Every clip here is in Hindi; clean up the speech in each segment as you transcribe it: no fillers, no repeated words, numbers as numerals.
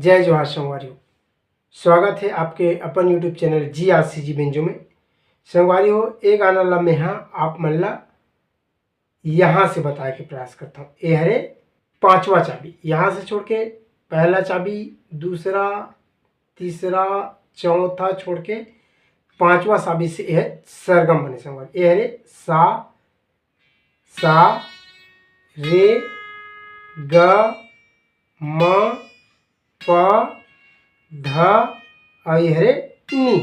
जय जोहार संगवारियों। स्वागत है आपके अपन यूट्यूब चैनल GRCG बेंजो में। संगवारियों, एक गाना ला में आप मन ला यहाँ से बताए के प्रयास करता हूँ। ये हरे पांचवा चाबी, यहाँ से छोड़ के पहला चाबी, दूसरा, तीसरा, चौथा छोड़ के पांचवा चाबी से यह सरगम बने। संगवारी ये हरे सा रे ग म प ध और ये हरे नी।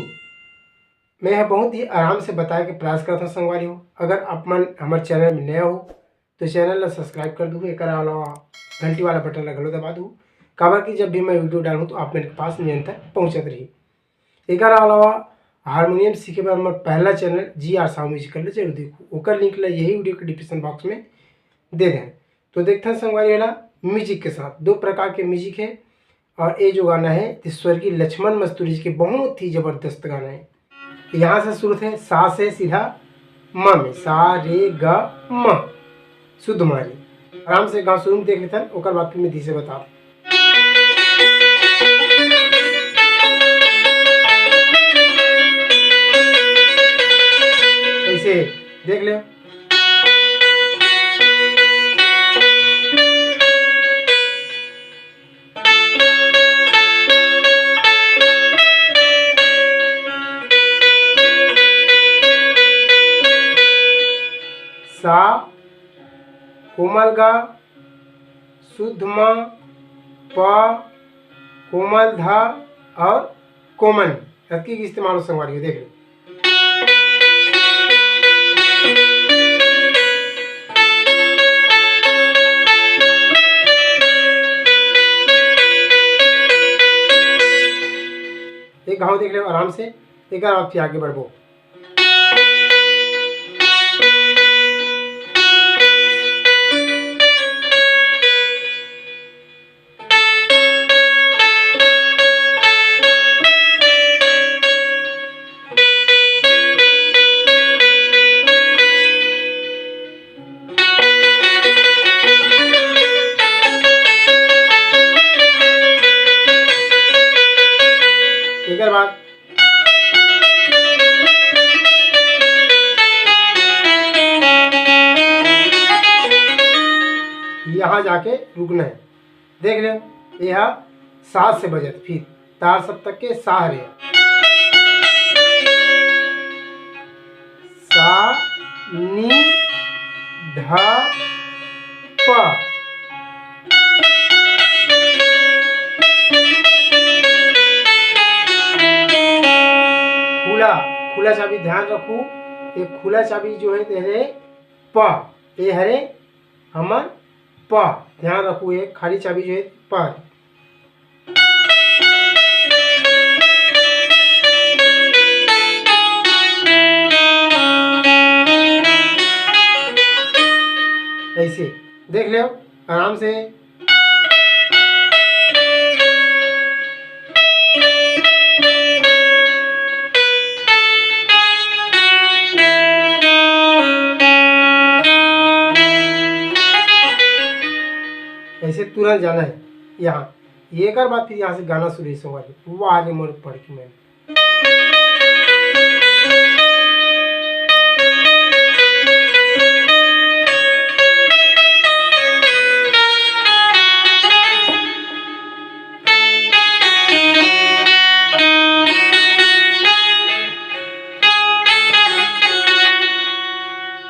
मैं यह बहुत ही आराम से बताए के प्रयास करता हूँ। संगवारी हो, अगर आप मन हमारे चैनल में नया हो तो चैनल ला सब्सक्राइब कर दूँ, एक अलावा घंटी वाला बटन लगा दबा दूँ, काबर कि जब भी मैं वीडियो डालूँ तो आप मेरे पास निरंतर पहुँचत रही। एक अलावा हारमोनियम सीखे बार हमारे पहला चैनल GR साउंड म्यूजिक ले जरूर देखो, ओकर लिंक ला यही वीडियो के डिस्क्रिप्शन बॉक्स में दे दें। तो देखते हैं संगवारी वाला म्यूजिक के साथ। दो प्रकार के म्यूजिक है और ये जो गाना है स्वर्गीय लक्ष्मण मस्तूरी जी के बहुत ही जबरदस्त गाना है। यहाँ से शुरू थे सा से सीधा म में, सा रे ग म शुद्ध मारी। आराम से गाँव शुरू में देख लेते हैं, ओकर बाद फिर मैं धी से बता ऐसे देख ले। सा कोमल गा, शुद्ध म, प कोमल धा और कोमल की इस्तेमाल हो। संगवारी देख लो। एक घाव देख लो आराम से, एक बार आप फिर आगे बढ़ो। एक बार यहाँ जाके रुकना है। देख ले, यह सात से बजत फिर तार सब तक के सा रे सा नी ध प। खुला चाबी ध्यान रखू, ये खुला चाबी जो है तेरे प, ये हरे हमर प, ध्यान रखू। ये खाली चाबी जो है प। ऐसे देख लो आराम से। ऐसे तुरंत जाना है यहाँ। ये कर बात फिर यहाँ से गाना शुरू है। वाह रे मोर पढ़ के मैं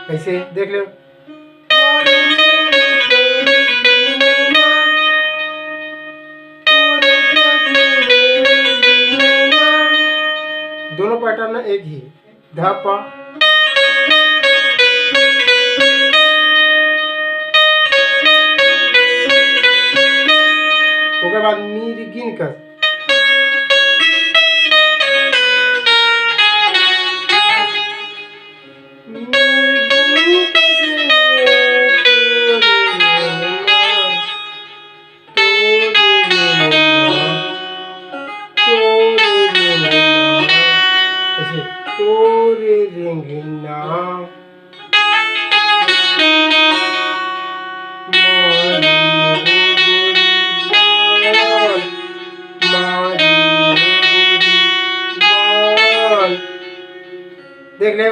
ऐसे देख लो। दोनों पैटर्न एक ही, ध प उसके बाद मीर गिन कर तोरे रेंगना देख ले।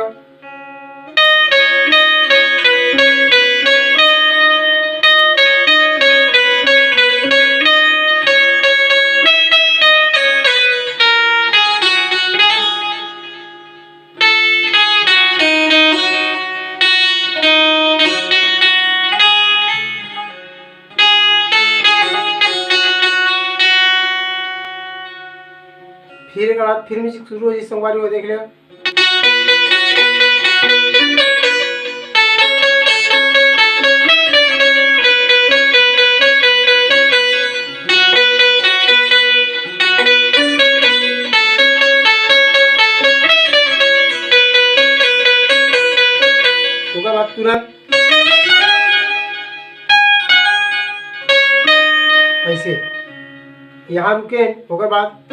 फिर एक बार फिर म्यूजिक शुरू हो जी संगवारी हो देख ले। उसके बाद तुरंत ऐसे यहाँ रुके। उसके बाद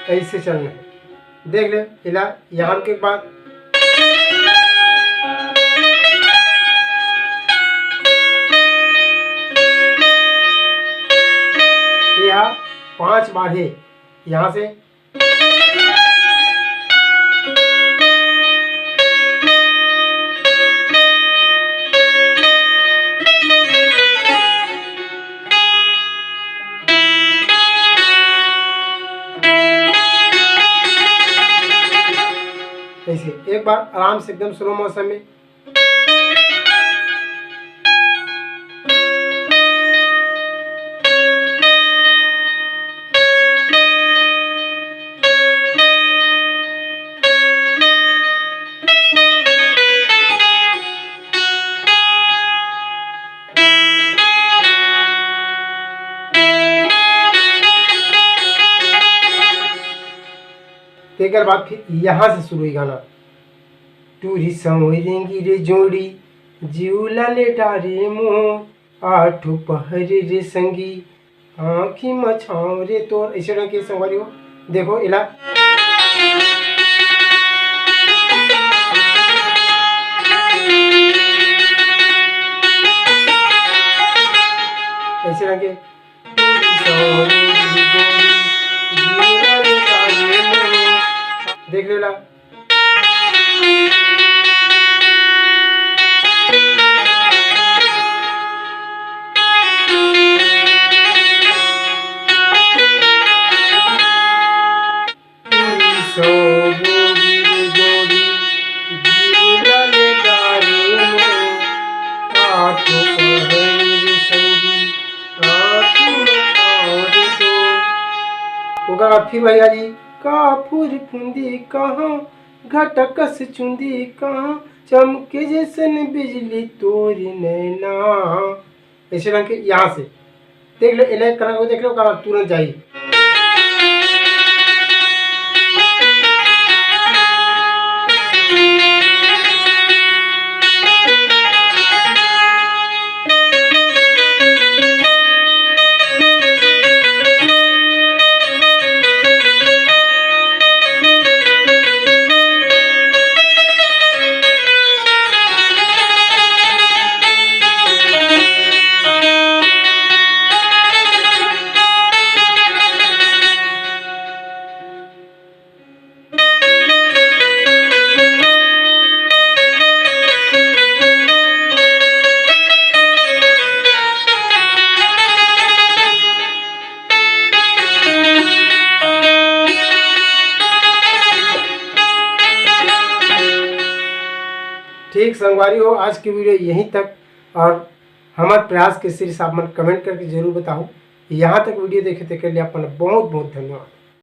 ऐसे चलना है। देख ले हिला यहाँ के बाद यहाँ 5 बार है। यहाँ से ऐसे एक बार आराम से एकदम स्लो मोशन में। एक बाद फिर यहाँ से शुरू हुई गाना। टूरी संवरेंगी रे जोड़ी जीवला ले डारे मोह आठो पहर रे संगी आँखी मछाओ रे तोर। ऐसे रंग के संगवारी हो देखो इला ऐसे रंग के देख लो ला। फिर भैया जी काफुर फुंदी कहाँ घटकस चुंदी कहाँ चमके जैसन बिजली तोरी नैना। ऐसे रंग के यहाँ से देख लो इले करा को देख लो कहा तुरंत जाइए। ठीक संगवारी हो आज की वीडियो यहीं तक और हमारे प्रयास के शीर्ष आप मन कमेंट करके जरूर बताओ। यहाँ तक वीडियो देखे के लिए अपन बहुत बहुत धन्यवाद।